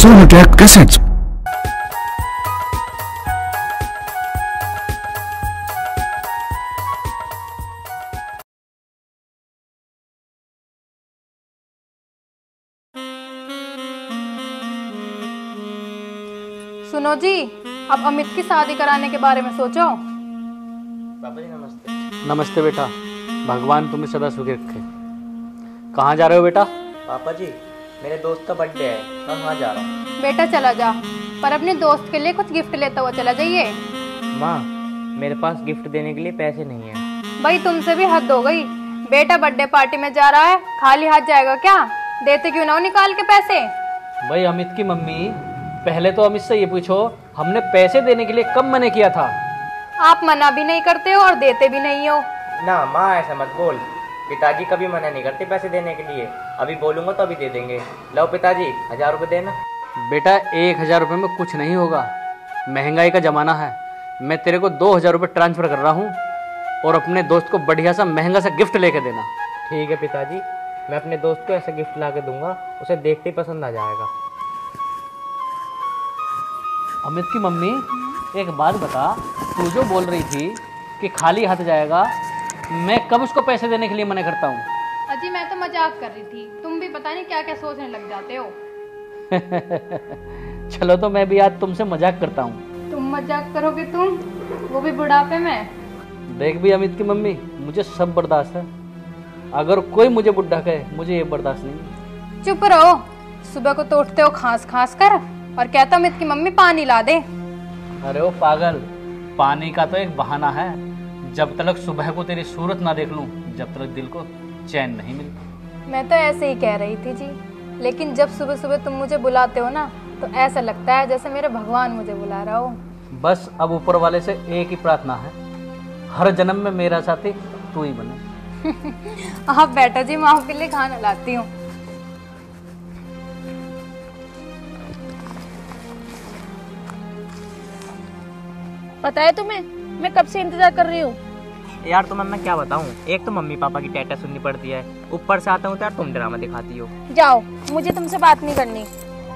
Sonotech Cassettes. सुनो जी, अब अमित की शादी कराने के बारे में सोचो। पापा जी नमस्ते। नमस्ते बेटा, भगवान तुम्हें सदा सुखी रखे। कहाँ जा रहे हो बेटा? पापा जी मेरे दोस्त का बर्थडे है, मैं वहाँ जा रहा हूँ। बेटा चला जा, पर अपने दोस्त के लिए कुछ गिफ्ट लेता हुआ चला जाइए। माँ मेरे पास गिफ्ट देने के लिए पैसे नहीं है। भाई तुमसे भी हद हो गई। बेटा बर्थडे पार्टी में जा रहा है, खाली हाथ जाएगा क्या? देते क्यों ना हो निकाल के पैसे। भाई अमित की मम्मी, पहले तो अमित से ये पूछो, हमने पैसे देने के लिए कब मना किया था? आप मना भी नहीं करते हो और देते भी नहीं हो। ना माँ ऐसा मत बोल, पिताजी कभी मना नहीं करते पैसे देने के लिए। अभी बोलूँगा तो अभी दे देंगे। लो पिताजी 1000 रुपये देना। बेटा 1000 रुपये में कुछ नहीं होगा, महंगाई का ज़माना है। मैं तेरे को 2000 रुपये ट्रांसफ़र कर रहा हूँ और अपने दोस्त को बढ़िया सा महंगा सा गिफ्ट लेके देना। ठीक है पिताजी, मैं अपने दोस्त को ऐसा गिफ्ट ला के दूंगा, उसे देखते ही पसंद आ जाएगा। अमित की मम्मी, एक बात बता, तू जो बोल रही थी कि खाली हाथ जाएगा, मैं कब उसको पैसे देने के लिए मना करता हूँ? अजी मैं तो मजाक कर रही थी, तुम भी पता नहीं क्या क्या सोचने लग जाते हो। चलो तो मैं भी आज तुमसे मजाक करता हूँ। तुम मजाक करोगे तुम, वो भी बुढ़ापे में? देख भी अमित की मम्मी, मुझे सब बर्दाश्त है, अगर कोई मुझे बुढ़ा कहे मुझे ये बर्दाश्त नहीं। चुप रहो, सुबह को तो उठते हो खांस खांस कर और कहता अमित की मम्मी पानी ला दे। अरे ओ पागल, पानी का तो एक बहाना है। जब तक सुबह को तेरी सूरत ना देख लूं, जब तक दिल को चैन नहीं मिलता। मैं तो ऐसे ही कह रही थी जी, लेकिन जब सुबह सुबह तुम मुझे बुलाते हो ना, तो ऐसा लगता है जैसे मेरे भगवान मुझे बुला रहा हो। बस अब ऊपर वाले से एक ही प्रार्थना है, हर जन्म में मेरा साथी तू ही बने। आप बैठो जी, मैं आपके लिए खाना लाती हूँ। पता है तुम्हें, मैं कब से इंतजार कर रही हूँ। यार तुम्हें मैं क्या बताऊँ, एक तो मम्मी पापा की टैटा सुननी पड़ती है, ऊपर से आता हूँ तो यार तुम ड्रामा दिखाती हो। जाओ, मुझे तुमसे बात नहीं करनी।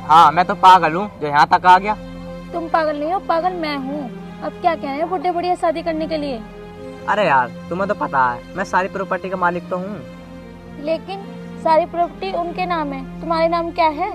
हाँ मैं तो पागल हूँ जो यहाँ तक आ गया। तुम पागल नहीं हो, पागल मैं हूँ। अब क्या कहना है बुढ़े बुढ़िया शादी करने के लिए। अरे यार तुम्हें तो पता है मैं सारी प्रॉपर्टी का मालिक तो हूँ। लेकिन सारी प्रॉपर्टी उनके नाम है, तुम्हारे नाम क्या है?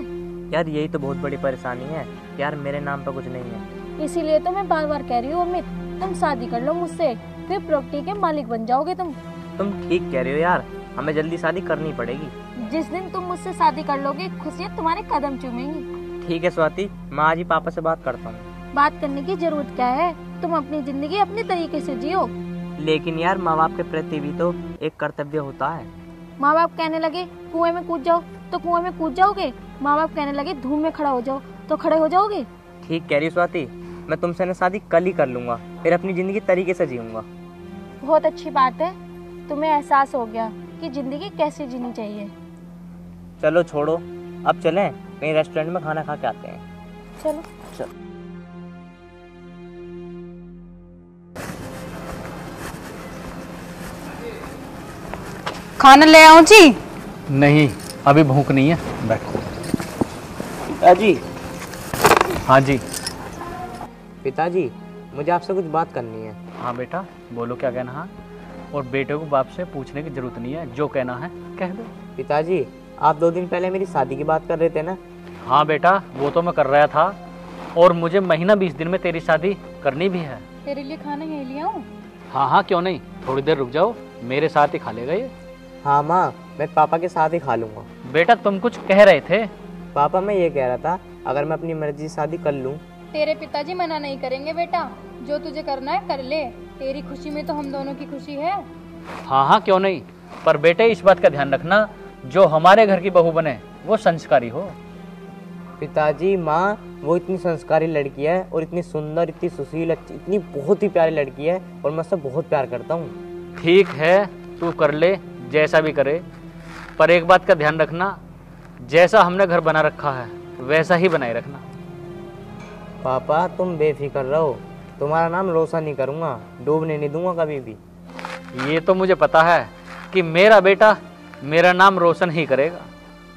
यार यही तो बहुत बड़ी परेशानी है, यार मेरे नाम पर कुछ नहीं है। इसीलिए तो मैं बार बार कह रही हूँ अमित, तुम शादी कर लो मुझसे, फिर प्रॉपर्टी के मालिक बन जाओगे तुम। तुम ठीक कह रही हो यार, हमें जल्दी शादी करनी पड़ेगी। जिस दिन तुम मुझसे शादी कर लोगे, खुशियाँ तुम्हारे कदम चूमेंगी। ठीक है स्वाति, मैं आज ही पापा से बात करता हूँ। बात करने की जरूरत क्या है, तुम अपनी जिंदगी अपने तरीके से जियो। लेकिन यार माँ बाप के प्रति भी तो एक कर्तव्य होता है। माँ बाप कहने लगे कुएं में कूद जाओ तो कुएं में कूद जाओगे, माँ बाप कहने लगे धूप में खड़ा हो जाओ तो खड़े हो जाओगे। ठीक कह रही स्वाति, मैं तुमसे ना शादी कल ही कर लूंगा, फिर अपनी जिंदगी तरीके से जीऊंगा। बहुत अच्छी बात है, तुम्हें एहसास हो गया कि जिंदगी कैसे जीनी चाहिए। चलो छोड़ो, अब चलें कहीं रेस्टोरेंट में खाना खा के आते हैं। चलो चलो। खाना ले आऊं जी? नहीं, अभी भूख नहीं है, बैठो। पिताजी। हाँ जी। पिताजी मुझे आपसे कुछ बात करनी है। हाँ बेटा बोलो, क्या कहना है? और बेटे को बाप से पूछने की जरूरत नहीं है, जो कहना है कह दो। पिताजी आप 2 दिन पहले मेरी शादी की बात कर रहे थे ना? हाँ बेटा, वो तो मैं कर रहा था, और मुझे महीना 20 दिन में तेरी शादी करनी भी है। तेरे लिए खाना यही ले आऊं? हाँ हाँ क्यों नहीं, थोड़ी देर रुक जाओ, मेरे साथ ही खा लेगा ये। हाँ माँ, मैं पापा के साथ ही खा लूँगा। बेटा तुम कुछ कह रहे थे? पापा मैं ये कह रहा था, अगर मैं अपनी मर्जी से शादी कर लूँ। तेरे पिताजी मना नहीं करेंगे बेटा, जो तुझे करना है कर ले, तेरी खुशी में तो हम दोनों की खुशी है। हाँ हाँ क्यों नहीं, पर बेटे इस बात का ध्यान रखना, जो हमारे घर की बहू बने वो संस्कारी हो। पिताजी माँ वो इतनी संस्कारी लड़की है और इतनी सुंदर, इतनी सुशील, इतनी बहुत ही प्यारी लड़की है, और मैं उससे बहुत प्यार करता हूँ। ठीक है तू कर ले, जैसा भी करे, पर एक बात का ध्यान रखना, जैसा हमने घर बना रखा है वैसा ही बनाए रखना। पापा तुम बेफिक्र रहो, तुम्हारा नाम रोशन नहीं करूँगा, डूबने नहीं दूंगा कभी भी। ये तो मुझे पता है कि मेरा बेटा मेरा नाम रोशन ही करेगा।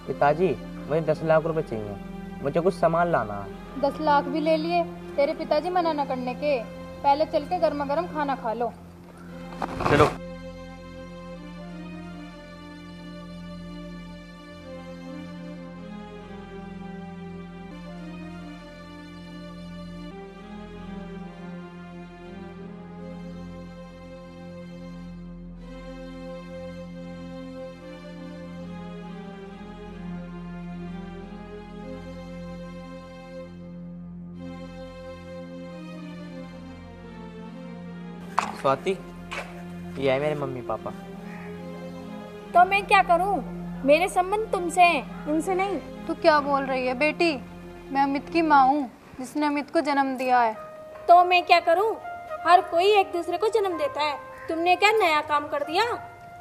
पिताजी मुझे 10 लाख रुपए चाहिए। मुझे कुछ सामान लाना है। 10 लाख भी ले लिए, तेरे पिताजी मना न करने के। पहले चल के गर्मा गर्म खाना खा लो। चलो। स्वाति, ये है मेरे मम्मी पापा। तो मैं क्या करूं? मेरे संबंध तुमसे हैं, उनसे नहीं। तू क्या बोल रही है बेटी? मैं अमित की माँ हूँ, जिसने अमित को जन्म दिया है। तो मैं क्या करूं? हर कोई एक दूसरे को जन्म देता है, तुमने क्या नया काम कर दिया?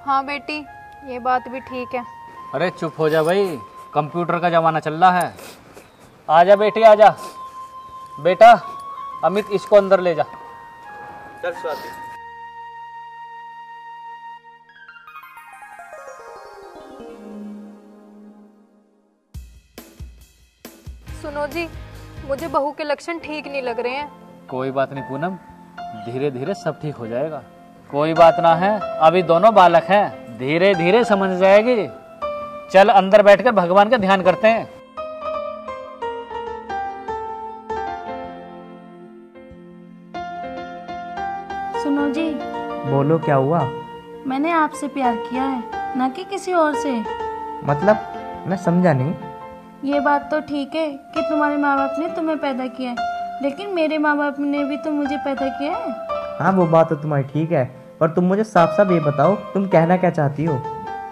हाँ बेटी, ये बात भी ठीक है। अरे चुप हो जा भाई, कंप्यूटर का जमाना चल रहा है। आजा बेटी आजा। बेटा अमित इसको अंदर ले जा। चल स्वाति। सुनो जी, मुझे बहू के लक्षण ठीक नहीं लग रहे हैं। कोई बात नहीं पूनम, धीरे धीरे सब ठीक हो जाएगा। कोई बात ना है, अभी दोनों बालक हैं, धीरे धीरे समझ जाएगी। चल अंदर बैठकर भगवान का ध्यान करते हैं। सुनो जी, बोलो क्या हुआ? मैंने आपसे प्यार किया है, ना कि किसी और से। मतलब मैं समझा नहीं। ये बात तो ठीक है कि तुम्हारे माँ बाप ने तुम्हें पैदा किया है, लेकिन मेरे माँ बाप ने भी तो मुझे पैदा किया है। हाँ वो बात तो तुम्हारी ठीक है, पर तुम मुझे साफ साफ ये बताओ तुम कहना क्या चाहती हो?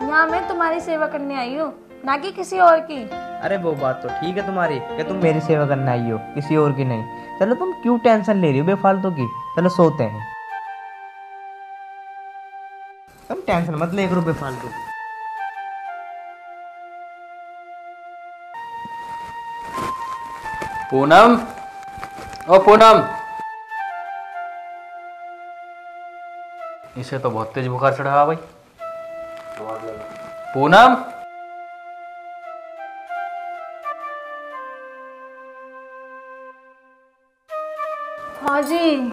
यहाँ मैं तुम्हारी सेवा करने आई हूँ, ना कि किसी और की। अरे वो बात तो ठीक है तुम्हारी कि तुम मेरी सेवा करने आई हो, किसी और की नहीं। चलो तुम क्यों टेंशन ले रही हो बेफालतू की? चलो सोते हैं। तुम टेंशन मत ले करो बेफालतू। पूनम, ओ पूनम, इसे तो बहुत तेज बुखार चढ़ा भाई। पूनम, हाँ जी।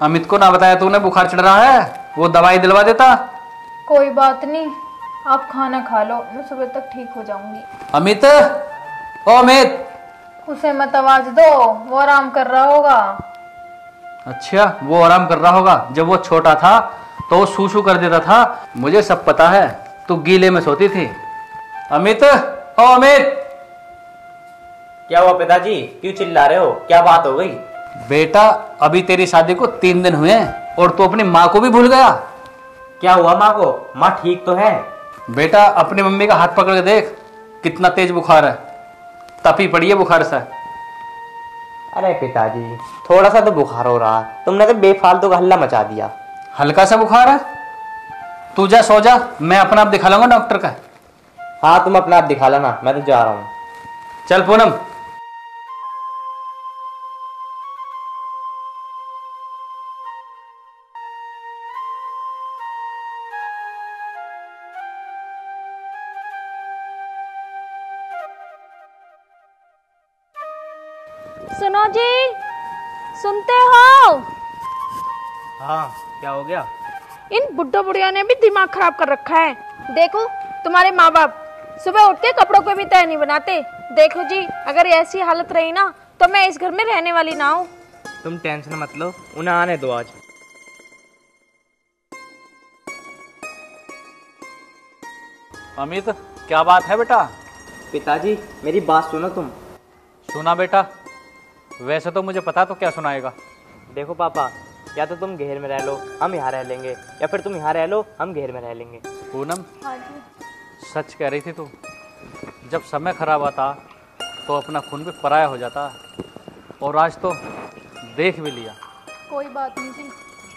अमित को ना बताया तूने बुखार चढ़ रहा है? वो दवाई दिलवा देता। कोई बात नहीं, आप खाना खा लो, मैं सुबह तक ठीक हो जाऊंगी। अमित, ओ अमित। उसे मत आवाज दो, वो आराम कर रहा होगा। अच्छा, वो आराम कर रहा होगा। जब वो छोटा था तो वो सू सू कर देता था, मुझे सब पता है। तू गीले में सोती थी। अमित, ओ अमित। क्या हुआ पिताजी, क्यों चिल्ला रहे हो? क्या बात हो गई? बेटा अभी तेरी शादी को 3 दिन हुए हैं और तू अपनी माँ को भी भूल गया। क्या हुआ माँ को? माँ ठीक तो है? बेटा अपनी मम्मी का हाथ पकड़ के देख, कितना तेज बुखार है, तपी पड़ी है बुखार से। अरे पिताजी थोड़ा सा तो बुखार हो रहा है, तुमने तो बेफालतू का हल्ला मचा दिया। हल्का सा बुखार है? तू जा सो जा, मैं अपना आप दिखा लूंगा डॉक्टर का। हाँ तुम अपना आप दिखा लेना, मैं तो जा रहा हूँ। चल पूनम। सुनो जी, सुनते हो? हाँ क्या हो गया? इन बुड्ढो बुढ़िया ने भी दिमाग खराब कर रखा है। देखो तुम्हारे माँ बाप सुबह उठ के कपड़ों को भी तय नहीं बनाते। देखो जी, अगर ऐसी हालत रही ना तो मैं इस घर में रहने वाली ना हूँ। तुम टेंशन मत लो, उन्हें आने दो आज। अमित, क्या बात है बेटा? पिताजी मेरी बात सुनो तुम। सुना बेटा, वैसे तो मुझे पता, तो क्या सुनाएगा? देखो पापा, या तो तुम घेर में रह लो, हम यहाँ रह लेंगे, या फिर तुम यहाँ रह लो, हम घेर में रह लेंगे। पूनम, हाँ जी। सच कह रही थी तू। जब समय खराब आता तो अपना खून भी पराया हो जाता, और आज तो देख भी लिया। कोई बात नहीं जी,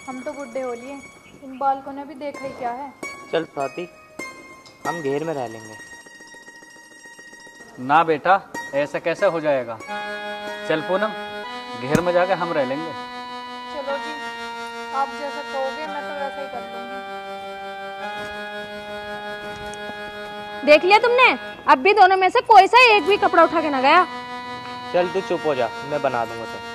हम तो बुढ़े हो लिए, इन बालकों ने भी देखा ही क्या है। चल स्वाति, हम घेर में रह लेंगे। ना बेटा, ऐसा कैसे हो जाएगा? चल पूनम, घेर में जाके हम रह लेंगे। चलो जी, आप जैसा कहोगे मैं तो वैसा ही कर लूंगी। देख लिया तुमने, अब भी दोनों में से कोई सा एक भी कपड़ा उठा के ना गया। चल तू चुप हो जा, मैं बना दूंगा तो।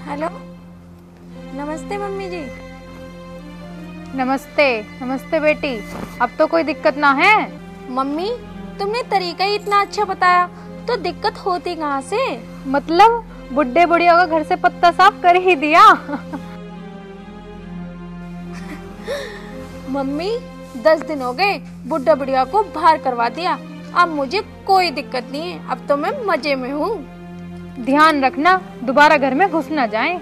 हेलो, नमस्ते मम्मी जी। नमस्ते। नमस्ते बेटी, अब तो कोई दिक्कत ना है? मम्मी, तुमने तरीका ही इतना अच्छा बताया तो दिक्कत होती कहाँ से? मतलब बुढ़े बुढ़िया का घर से पत्ता साफ कर ही दिया। मम्मी, 10 दिन हो गए बुढ़ा बुढ़िया को बाहर करवा दिया। अब मुझे कोई दिक्कत नहीं है, अब तो मैं मजे में हूँ। ध्यान रखना दोबारा घर में घुस ना जाए।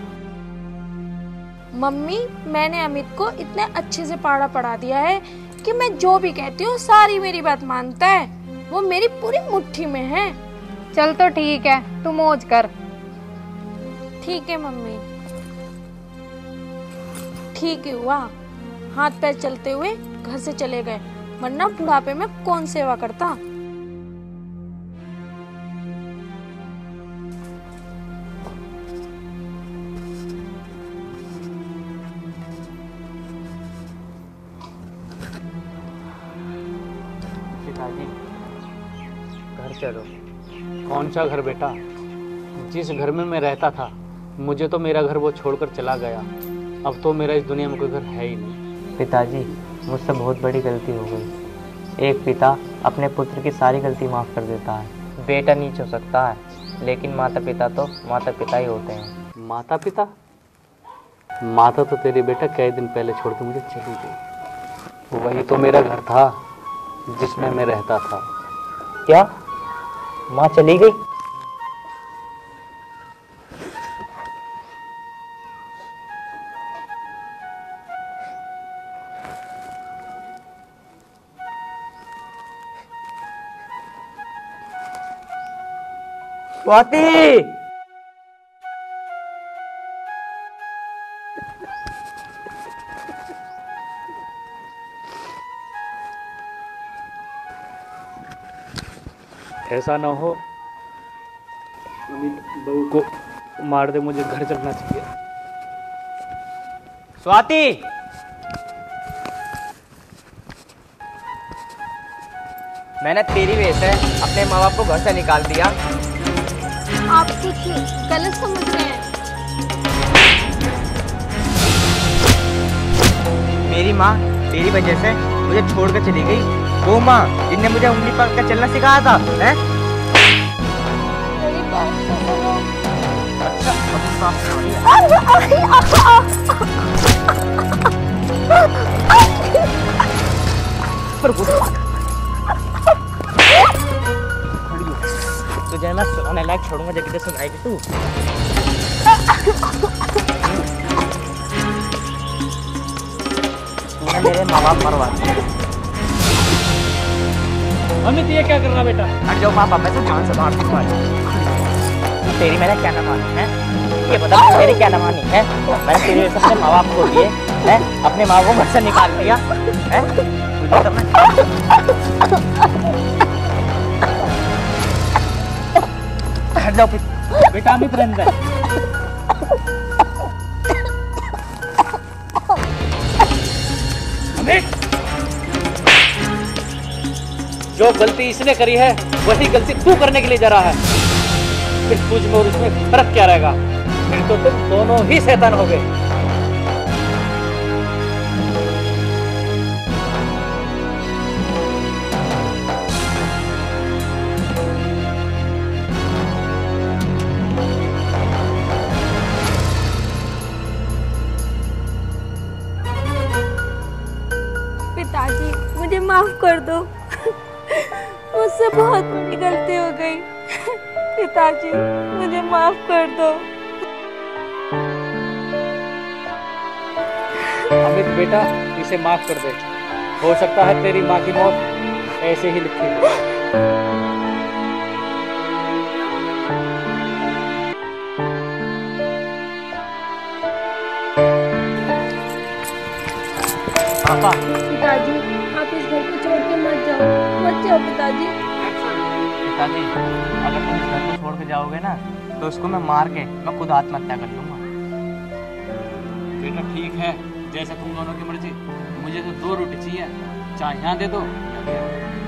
मम्मी, मैंने अमित को इतने अच्छे से पढ़ा पढ़ा दिया है कि मैं जो भी कहती हूँ सारी मेरी बात मानता है। वो मेरी पूरी मुट्ठी में है। चल तो ठीक है, तू मौज कर। ठीक है मम्मी। ठीक ही हुआ हाथ पैर चलते हुए घर से चले गए, वरना बुढ़ापे में कौन सेवा करता। पिताजी, घर चलो। कौन सा घर बेटा? जिस घर में मैं रहता था, मुझे तो मेरा घर वो छोड़कर चला गया। अब तो मेरा इस दुनिया में कोई घर है ही नहीं। पिताजी, मुझसे बहुत बड़ी गलती हो गई। एक पिता अपने पुत्र की सारी गलती माफ़ कर देता है। बेटा नीच हो सकता है, लेकिन माता पिता तो माता पिता ही होते हैं। माता पिता? माता तो तेरी बेटा कई दिन पहले छोड़ के मुझे चली गई। वही तो मेरा घर था जिसमें मैं रहता था। क्या माँ चली गई? स्वाति! ऐसा ना हो अमित बहू को मार दे, मुझे घर चलना चाहिए। स्वाति! मैंने तेरी वजह से अपने माँ बाप को घर से निकाल दिया। आप कुछ गलत समझ रहे हैं। मेरी माँ तेरी वजह से मुझे छोड़कर चली गई। वो माँ जिनने मुझे उंगली पकड़ कर चलना सिखाया था, हैं? मेरी बात तो सुनो। अच्छा, अब साफ करवाइए। तुझे मैं सुनाने लायक छोड़ूंगा जब किसी सुनाएगी तू। तूने मेरे माँ बाप मरवा दिए। अमित, ये क्या कर रहा बेटा? हट जाओ माँ बाप, मैं तो जान से मार दूंगा। तेरी मैंने क्या ना मानी है? ये बता मेरी क्या ना मानी है? मैंने तेरे वजह से अपने माँ बाप को दिए हैं, अपने माँ को घर से निकाल दिया है। तुझे तो मैं हट जाओ बेटा अमित रहने दे। अमित, जो गलती इसने करी है वही गलती तू करने के लिए जा रहा है। फिर तुझ में और उसमें फर्क क्या रहेगा? फिर तो तुम दोनों ही शैतान हो गए। पिताजी, मुझे माफ कर दो। मुझसे बहुत बड़ी गलती हो गई। पिताजी, मुझे माफ कर दो। अमित बेटा, इस इसे माफ कर दे। हो सकता है तेरी माँ की मौत ऐसे ही लिखी हो। पापा, पिताजी आप इस घर को छोड़ के मत जाओ पिताजी। पिताजी अगर तुम इस घर को छोड़ के जाओगे ना तो इसको मैं मार के मैं खुद आत्महत्या कर लूंगा। बेटा ठीक है, जैसे तुम दोनों की मर्जी। मुझे तो 2 रोटी चाहिए, चाहे यहाँ दे दो या दे दो।